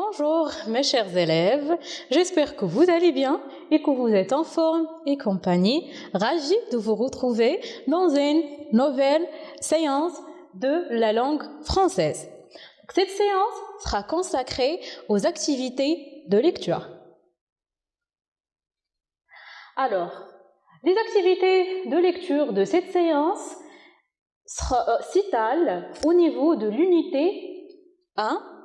Bonjour mes chers élèves, j'espère que vous allez bien et que vous êtes en forme et compagnie. Ravi de vous retrouver dans une nouvelle séance de la langue française. Cette séance sera consacrée aux activités de lecture. Alors, les activités de lecture de cette séance s'étalent au niveau de l'unité 1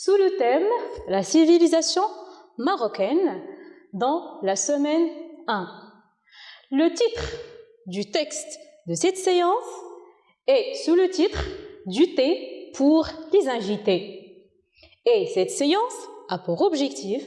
sous le thème « La civilisation marocaine » dans la semaine 1. Le titre du texte de cette séance est sous le titre « Du thé pour les invités ». Et cette séance a pour objectif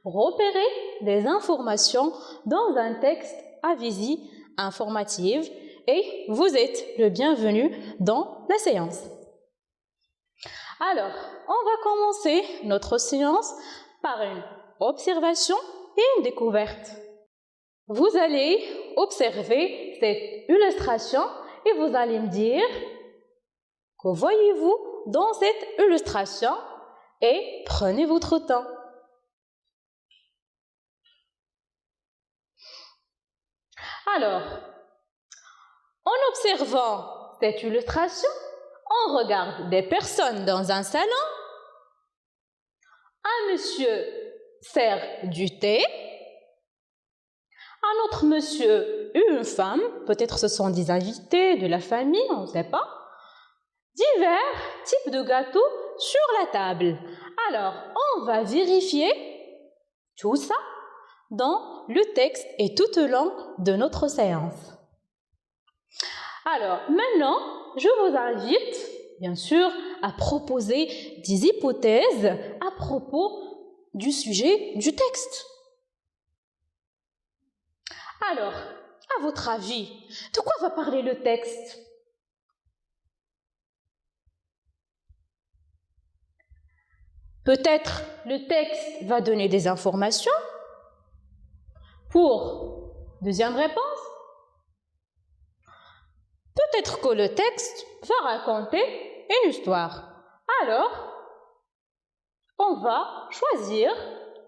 repérer des informations dans un texte à visée informative et vous êtes le bienvenu dans la séance. Alors, on va commencer notre séance par une observation et une découverte. Vous allez observer cette illustration et vous allez me dire que voyez-vous dans cette illustration et prenez votre temps. Alors, en observant cette illustration, on regarde des personnes dans un salon. Un monsieur sert du thé. Un autre monsieur et une femme, peut-être ce sont des invités de la famille, on ne sait pas. Divers types de gâteaux sur la table. Alors, on va vérifier tout ça dans le texte et tout au long de notre séance. Alors, maintenant, je vous invite, bien sûr, à proposer des hypothèses à propos du sujet du texte. Alors, à votre avis, de quoi va parler le texte? Peut-être le texte va donner des informations. Pour deuxième réponse, peut-être que le texte va raconter une histoire. Alors, on va choisir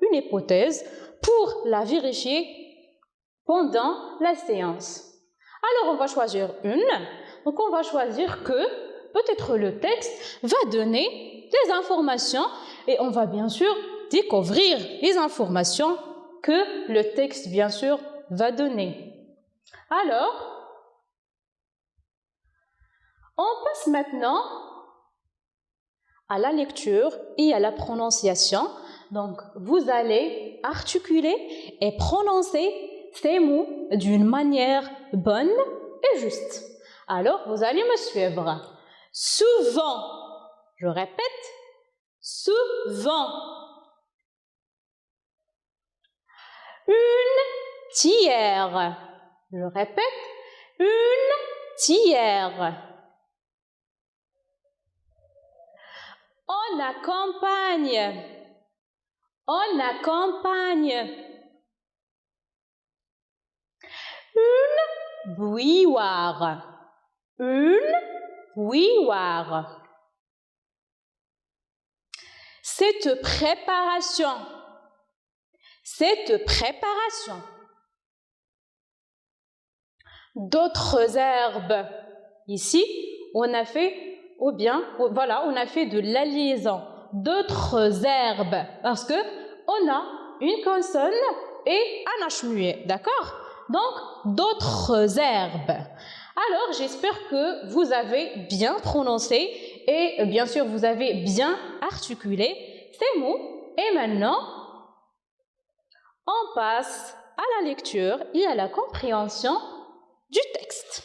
une hypothèse pour la vérifier pendant la séance. Alors, on va choisir une. Donc, on va choisir que peut-être le texte va donner des informations et on va bien sûr découvrir les informations que le texte, bien sûr, va donner. Alors, on passe maintenant à la lecture et à la prononciation. Donc, vous allez articuler et prononcer ces mots d'une manière bonne et juste. Alors, vous allez me suivre. Souvent, je répète, souvent. Une tiers. Je répète, une tiers. On accompagne. On accompagne. Une bouilloire. Une bouilloire. Cette préparation. Cette préparation. D'autres herbes. Ici, on a fait, ou bien, voilà, on a fait de la liaison. D'autres herbes. Parce que on a une consonne et un H muet. D'accord? Donc, d'autres herbes. Alors, j'espère que vous avez bien prononcé et bien sûr, vous avez bien articulé ces mots. Et maintenant, on passe à la lecture et à la compréhension du texte.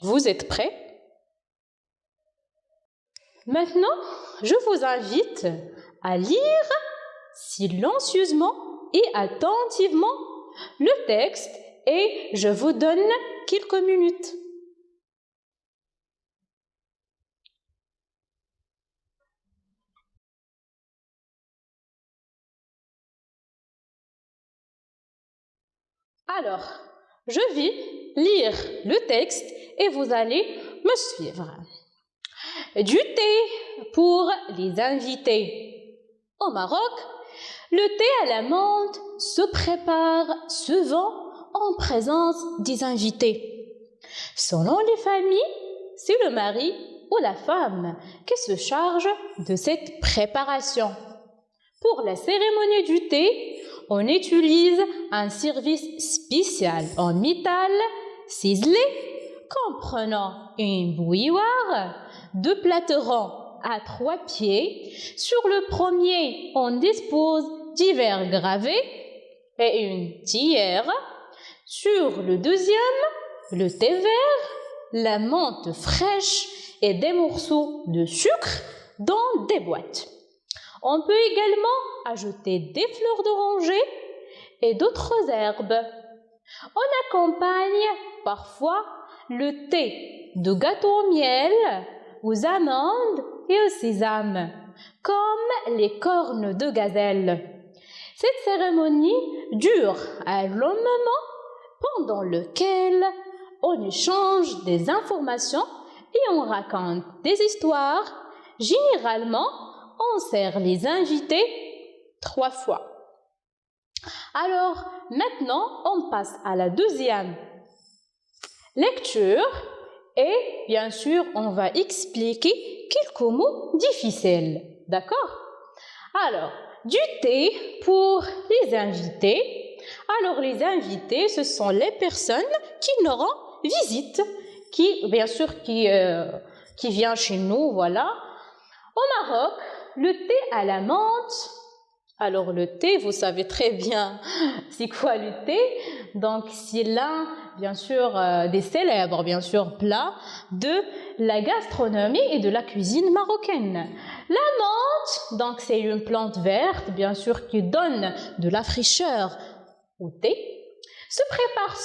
Vous êtes prêts? Maintenant, je vous invite à lire silencieusement et attentivement le texte et je vous donne quelques minutes. Alors, je vais lire le texte et vous allez me suivre. Du thé pour les invités. Au Maroc, le thé à la menthe se prépare souvent en présence des invités. Selon les familles, c'est le mari ou la femme qui se charge de cette préparation. Pour la cérémonie du thé, on utilise un service spécial en métal ciselé comprenant une bouilloire, 2 platerons à 3 pieds. Sur le premier, on dispose divers gravés et une théière. Sur le deuxième, le thé vert, la menthe fraîche et des morceaux de sucre dans des boîtes. On peut également ajouter des fleurs d'oranger et d'autres herbes. On accompagne parfois le thé de gâteau au miel, aux amandes et au sésame, comme les cornes de gazelle. Cette cérémonie dure un long moment pendant lequel on échange des informations et on raconte des histoires. Généralement, on sert les invités 3 fois. Alors, maintenant, on passe à la deuxième lecture et bien sûr, on va expliquer quelques mots difficiles. D'accord? Alors, du thé pour les invités. Alors, les invités, ce sont les personnes qui nous rendent visite, qui vient chez nous, voilà. Au Maroc, le thé à la menthe. Alors le thé, vous savez très bien c'est quoi le thé. Donc c'est l'un, bien sûr, des célèbres, bien sûr, plats de la gastronomie et de la cuisine marocaine. La menthe, donc c'est une plante verte, bien sûr, qui donne de la fraîcheur au thé. Se prépare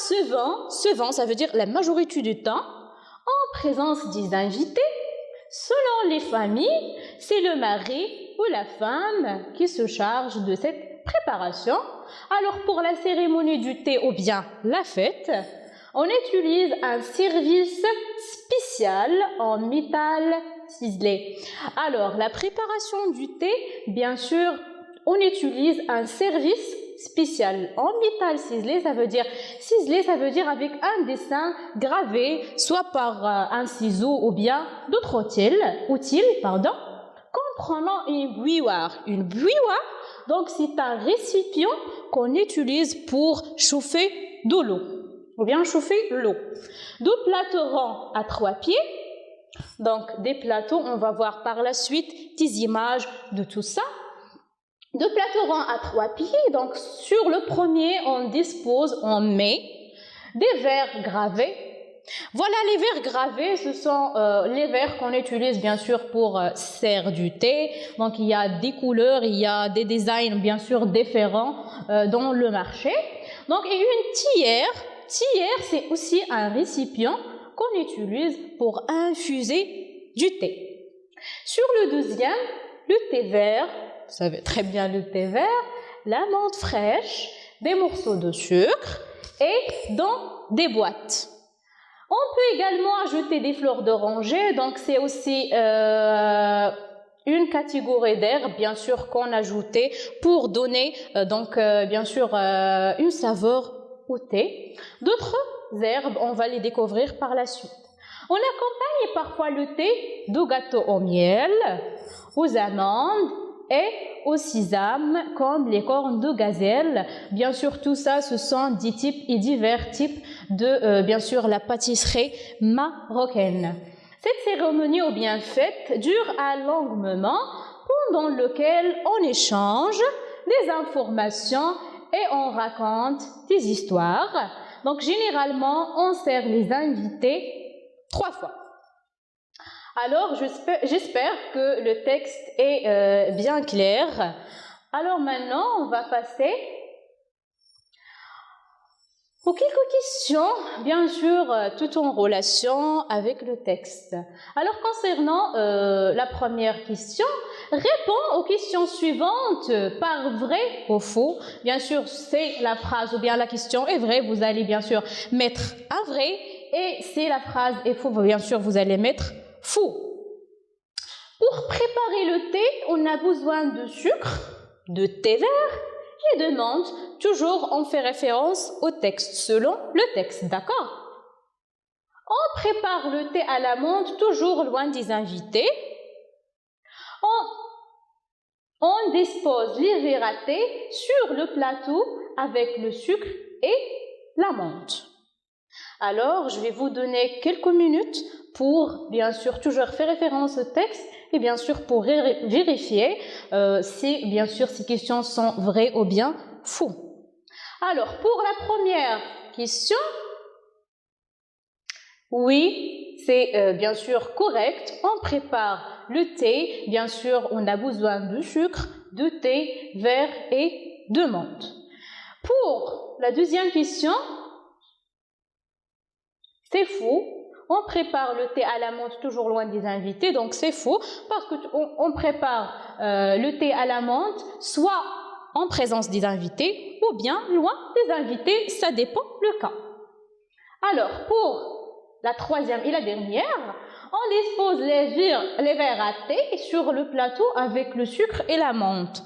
souvent, ça veut dire la majorité du temps, en présence des invités. Selon les familles, c'est le mari ou la femme qui se charge de cette préparation. Alors pour la cérémonie du thé ou bien la fête, on utilise un service spécial en métal ciselé. Alors la préparation du thé, bien sûr, on utilise un service spécial en métal ciselé, ça veut dire avec un dessin gravé, soit par un ciseau ou bien d'autres outils, comprenant une bouilloire. Une bouilloire, donc c'est un récipient qu'on utilise pour chauffer de l'eau, ou bien chauffer l'eau. 2 plateaux ronds à 3 pieds, donc des plateaux, on va voir par la suite des images de tout ça. 2 plateaux ronds à 3 pieds, donc sur le premier, on met des verres gravés. Voilà les verres gravés, ce sont les verres qu'on utilise bien sûr pour servir du thé. Donc il y a des couleurs, il y a des designs bien sûr différents dans le marché. Donc et une théière, c'est aussi un récipient qu'on utilise pour infuser du thé. Sur le deuxième, le thé vert, vous savez très bien le thé vert, la menthe fraîche, des morceaux de sucre et dans des boîtes. On peut également ajouter des fleurs d'oranger, donc c'est aussi une catégorie d'herbes, bien sûr, qu'on ajoutait pour donner, bien sûr, une saveur au thé. D'autres herbes, on va les découvrir par la suite. On accompagne parfois le thé de gâteaux au miel, aux amandes et au sésame, comme les cornes de gazelle. Bien sûr, tout ça, ce sont des types et divers types de, bien sûr, la pâtisserie marocaine. Cette cérémonie ou bien fête dure un long moment pendant lequel on échange des informations et on raconte des histoires. Donc, généralement, on sert les invités 3 fois. Alors, j'espère que le texte est bien clair. Alors maintenant, on va passer aux quelques questions, bien sûr, tout en relation avec le texte. Alors, concernant la première question, réponds aux questions suivantes par vrai ou faux. Bien sûr, c'est la phrase ou bien la question est vraie, vous allez bien sûr mettre un vrai. Et si la phrase est faux, bien sûr, vous allez mettre faux. Pour préparer le thé, on a besoin de sucre, de thé vert et de menthe. Toujours, on fait référence au texte, selon le texte, d'accord? On prépare le thé à la menthe, toujours loin des invités. On dispose les verres à thé sur le plateau avec le sucre et la menthe. Alors, je vais vous donner quelques minutes pour, bien sûr, toujours faire référence au texte et bien sûr pour vérifier si, bien sûr, ces questions sont vraies ou bien fausses. Alors, pour la première question, oui, c'est bien sûr correct. On prépare le thé. Bien sûr, on a besoin de sucre, de thé, vert et de menthe. Pour la deuxième question, c'est faux. On prépare le thé à la menthe toujours loin des invités, donc c'est faux parce qu'on prépare le thé à la menthe soit en présence des invités ou bien loin des invités, ça dépend le cas. Alors, pour la troisième et la dernière, on dispose les verres à thé sur le plateau avec le sucre et la menthe.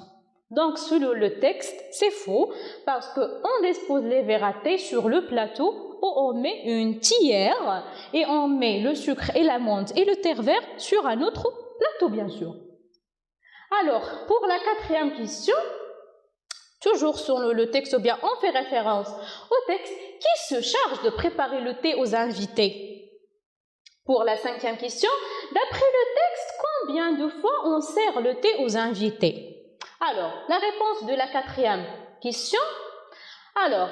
Donc, selon le texte, c'est faux parce qu'on dispose les verres à thé sur le plateau où on met une théière et on met le sucre et la menthe et le thé vert sur un autre plateau, bien sûr. Alors, pour la quatrième question, toujours sur le texte, ou bien on fait référence au texte qui se charge de préparer le thé aux invités. Pour la cinquième question, d'après le texte, combien de fois on sert le thé aux invités? Alors, la réponse de la quatrième question, alors,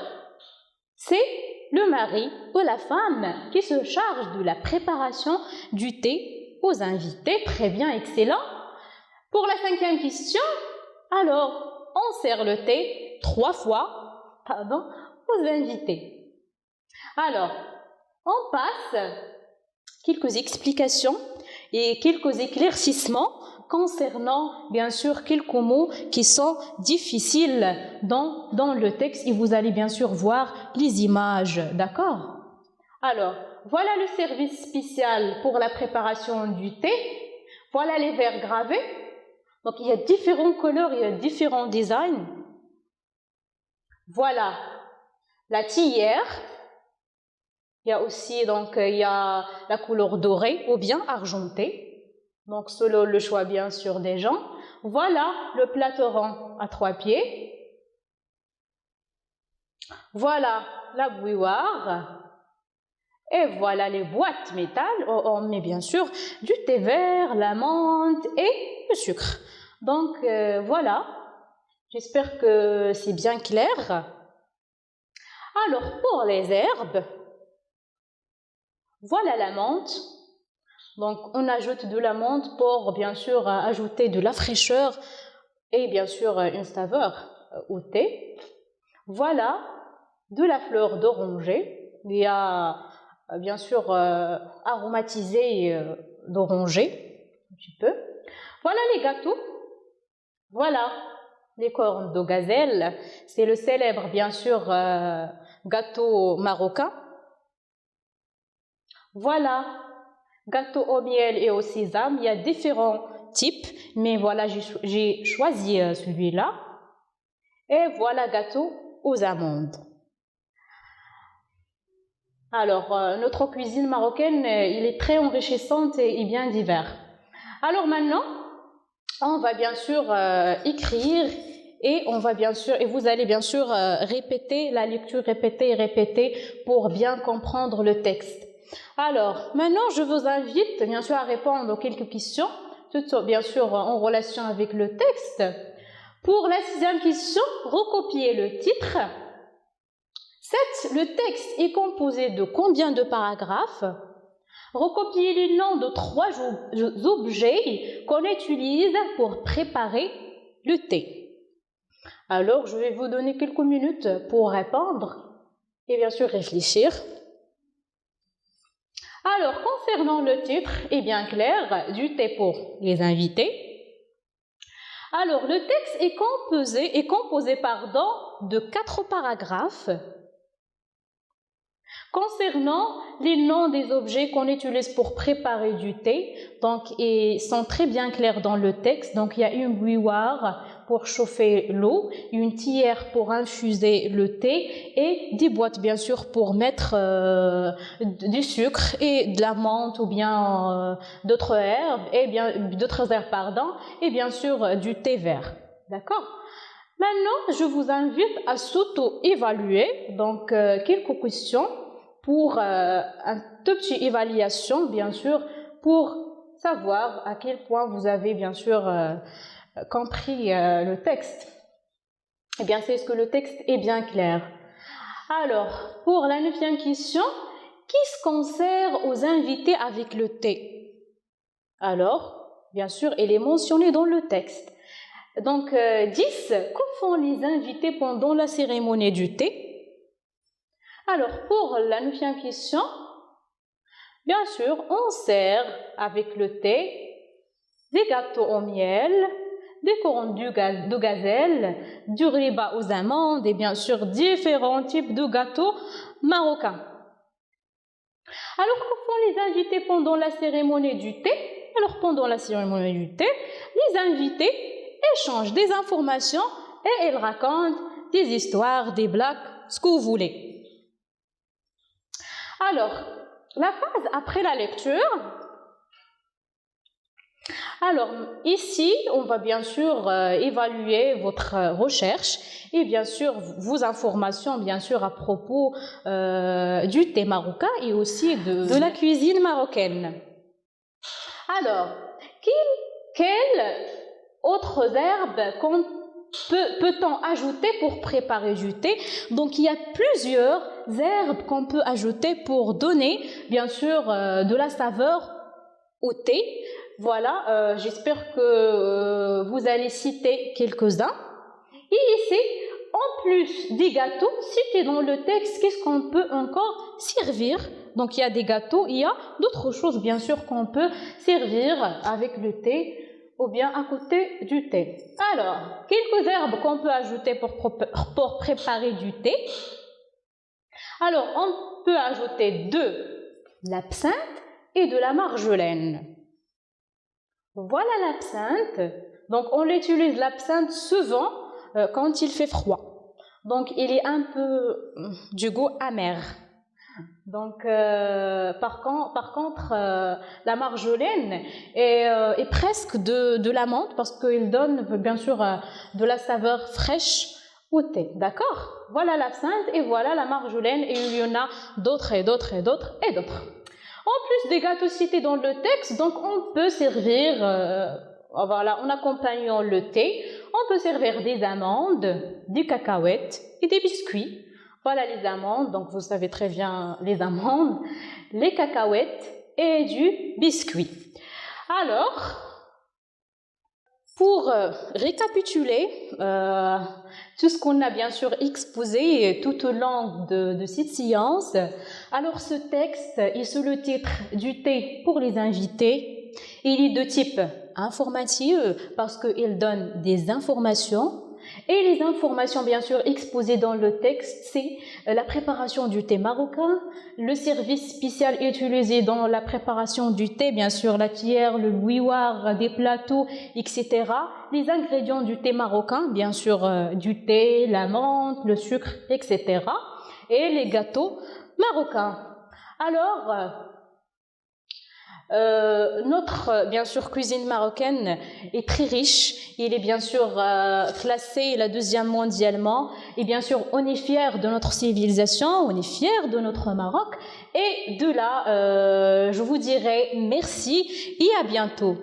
c'est le mari ou la femme qui se charge de la préparation du thé aux invités. Très bien, excellent. Pour la cinquième question, alors, on sert le thé 3 fois, aux invités. Alors, on passe quelques explications et quelques éclaircissements concernant, bien sûr, quelques mots qui sont difficiles dans le texte et vous allez bien sûr voir les images, d'accord? Alors, voilà le service spécial pour la préparation du thé. Voilà les verres gravés. Donc, il y a différentes couleurs, il y a différents designs. Voilà la théière. Il y a aussi, donc, il y a la couleur dorée ou bien argentée. Donc, selon le choix, bien sûr, des gens. Voilà le plateau rond à 3 pieds. Voilà la bouilloire. Et voilà les boîtes métal où on met, bien sûr, du thé vert, la menthe et le sucre. Donc, voilà. J'espère que c'est bien clair. Alors, pour les herbes, voilà la menthe. Donc, on ajoute de la menthe pour, bien sûr, ajouter de la fraîcheur et, bien sûr, une saveur au thé. Voilà de la fleur d'oranger. Il y a, bien sûr, aromatisé d'oranger, un petit peu. Voilà les gâteaux. Voilà les cornes de gazelle. C'est le célèbre, bien sûr, gâteau marocain. Voilà, gâteau au miel et au sésame. Il y a différents types, mais voilà, j'ai choisi celui-là. Et voilà, gâteau aux amandes. Alors, notre cuisine marocaine, il est très enrichissante et bien divers. Alors maintenant, on va bien sûr écrire et on va bien sûr, et vous allez bien sûr répéter la lecture, répéter et répéter pour bien comprendre le texte. Alors, maintenant, je vous invite bien sûr à répondre aux quelques questions, toutes bien sûr en relation avec le texte. Pour la 6e question, recopier le titre. 7. Le texte est composé de combien de paragraphes? Recopier les noms de 3 objets qu'on utilise pour préparer le thé. Alors, je vais vous donner quelques minutes pour répondre et bien sûr réfléchir. Alors, concernant le titre, est bien clair, du thé pour les invités. Alors, le texte est composé de 4 paragraphes. Concernant les noms des objets qu'on utilise pour préparer du thé, donc ils sont très bien clairs dans le texte. Donc il y a une bouilloire pour chauffer l'eau, une théière pour infuser le thé et des boîtes bien sûr pour mettre du sucre et de la menthe ou bien d'autres herbes et bien sûr du thé vert. D'accord? Maintenant, je vous invite à s'auto-évaluer. Donc quelques questions pour une toute petite évaluation, bien sûr, pour savoir à quel point vous avez, bien sûr, compris le texte. Eh bien, c'est ce que le texte est bien clair. Alors, pour la 9e question, qui se concerne aux invités avec le thé? Alors, bien sûr, elle est mentionnée dans le texte. Donc, 10, que font les invités pendant la cérémonie du thé? Alors, pour la 9e question, bien sûr, on sert avec le thé des gâteaux au miel, des couronnes de gazelle, du riba aux amandes et bien sûr différents types de gâteaux marocains. Alors, que font les invités pendant la cérémonie du thé? Alors, pendant la cérémonie du thé, les invités échangent des informations et ils racontent des histoires, des blagues, ce que vous voulez. Alors, la phase après la lecture. Alors, ici, on va bien sûr évaluer votre recherche et bien sûr vos informations, bien sûr, à propos du thé marocain et aussi de la cuisine marocaine. Alors, quelles autres herbes peut-on ajouter pour préparer du thé? Donc, il y a plusieurs herbes qu'on peut ajouter pour donner, bien sûr, de la saveur au thé. Voilà, j'espère que vous allez citer quelques-uns. Et ici, en plus des gâteaux, cités dans le texte, qu'est-ce qu'on peut encore servir? Donc, il y a des gâteaux, il y a d'autres choses, bien sûr, qu'on peut servir avec le thé ou bien à côté du thé. Alors, quelques herbes qu'on peut ajouter pour préparer du thé. Alors, on peut ajouter de l'absinthe et de la marjolaine. Voilà l'absinthe. Donc, on utilise l'absinthe souvent quand il fait froid. Donc, il est un peu du goût amer. Donc, par contre, la marjolaine est presque de la menthe parce qu'il donne bien sûr de la saveur fraîche au thé. D'accord? Voilà l'absinthe et voilà la marjolaine et il y en a d'autres et d'autres et d'autres et d'autres. En plus des gâteaux cités dans le texte, donc on peut servir, voilà, en accompagnant le thé, on peut servir des amandes, des cacahuètes et des biscuits. Voilà les amandes, donc vous savez très bien les amandes, les cacahuètes et du biscuit. Alors, pour récapituler tout ce qu'on a bien sûr exposé tout au long de cette séance, alors ce texte est sous le titre du thé pour les invités. Il est de type informatif parce qu'il donne des informations. Et les informations bien sûr exposées dans le texte, c'est la préparation du thé marocain, le service spécial utilisé dans la préparation du thé, bien sûr la théière, le bouilloire, des plateaux, etc. Les ingrédients du thé marocain, bien sûr du thé, la menthe, le sucre, etc. Et les gâteaux marocains. Alors, notre, bien sûr, cuisine marocaine est très riche. Il est bien sûr classé la 2e mondialement. Et bien sûr, on est fiers de notre civilisation, on est fiers de notre Maroc. Et de là, je vous dirai merci et à bientôt.